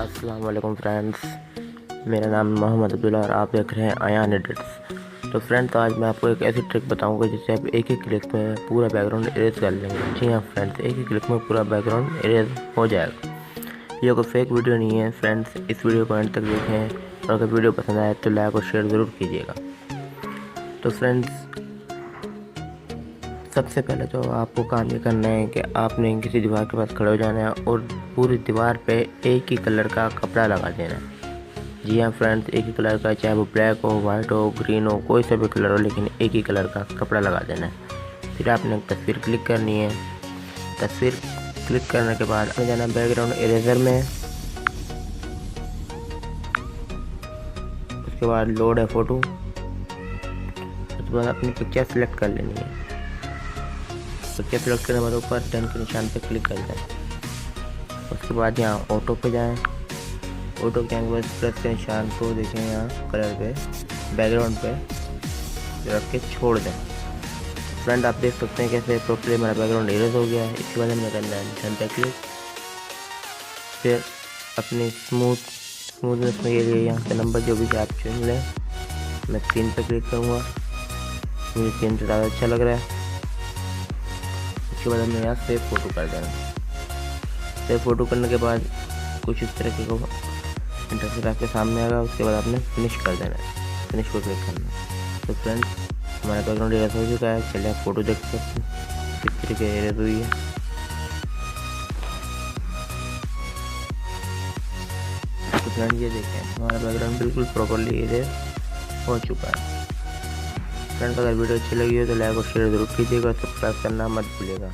अस्सलाम वालेकुम फ्रेंड्स, मेरा नाम मोहम्मद अब्दुल्ला और आप देख रहे हैं अयान एडिट्स। तो फ्रेंड्स, आज मैं आपको एक ऐसी ट्रिक बताऊंगा जिससे आप एक ही क्लिक में पूरा बैकग्राउंड इरेज कर लेंगे। जी हाँ फ्रेंड्स, एक ही क्लिक में पूरा बैकग्राउंड इरेज हो जाएगा। ये कोई फेक वीडियो नहीं है फ्रेंड्स, इस वीडियो को एंड तक देखें और अगर वीडियो पसंद आए तो लाइक और शेयर ज़रूर कीजिएगा। तो फ्रेंड्स, सबसे पहले तो आपको काम ये करना है कि आपने किसी दीवार के पास खड़े हो जाना है और पूरी दीवार पे एक ही कलर का कपड़ा लगा देना है। जी हाँ फ्रेंड्स, एक ही कलर का, चाहे वो ब्लैक हो, वाइट हो, ग्रीन हो, कोई सा भी कलर हो, लेकिन एक ही कलर का कपड़ा लगा देना है। फिर आपने एक तस्वीर क्लिक करनी है। तस्वीर क्लिक करने के बाद आपने जाना बैकग्राउंड इरेजर में। उसके बाद लोड है फ़ोटो। उसके बाद अपनी पिक्चर सेलेक्ट कर लेनी है। पिक्चर सेलेक्ट करने के बाद ऊपर 10 के निशान पे क्लिक कर दें। उसके बाद यहाँ ऑटो पे जाएं। ऑटो के जाने के बाद प्लस के निशान को देखें, यहाँ कलर पे बैकग्राउंड पे रख के छोड़ दें। फ्रेंड, आप देख सकते हैं कैसे प्रॉपर्ली मेरा बैकग्राउंड इरेज हो गया है। इसके बाद हमने करना है निशान पे क्लिक। फिर अपनी स्मूथनेस में ये लिए यहाँ पे नंबर जो भी आप चुन लें। मैं 3 पे क्लिक करूँगा, मुझे 3 से ज़्यादा अच्छा लग रहा है। उसके बाद हमने यहाँ सेव फ़ोटो कर देना। सेव फ़ोटो करने के बाद कुछ इस तरीके को इंटरफेस आपके सामने आएगा। उसके बाद आपने फिनिश कर देना है, फिनिश पर क्लिक करना है। तो फ्रेंड्स, हमारा बैकग्राउंड इरेज हो चुका है। चलिए आप फ़ोटो देख सकते हैं किस तरीके से इरेज हुई है। तो फ्रेंड, ये देखें हमारा बैकग्राउंड बिल्कुल प्रॉपर्ली इरेज हो चुका है। फ्रेंड्स, अगर वीडियो अच्छी लगी हो तो लाइक और शेयर ज़रूर कीजिएगा, सब्सक्राइब करना मत भूलिएगा।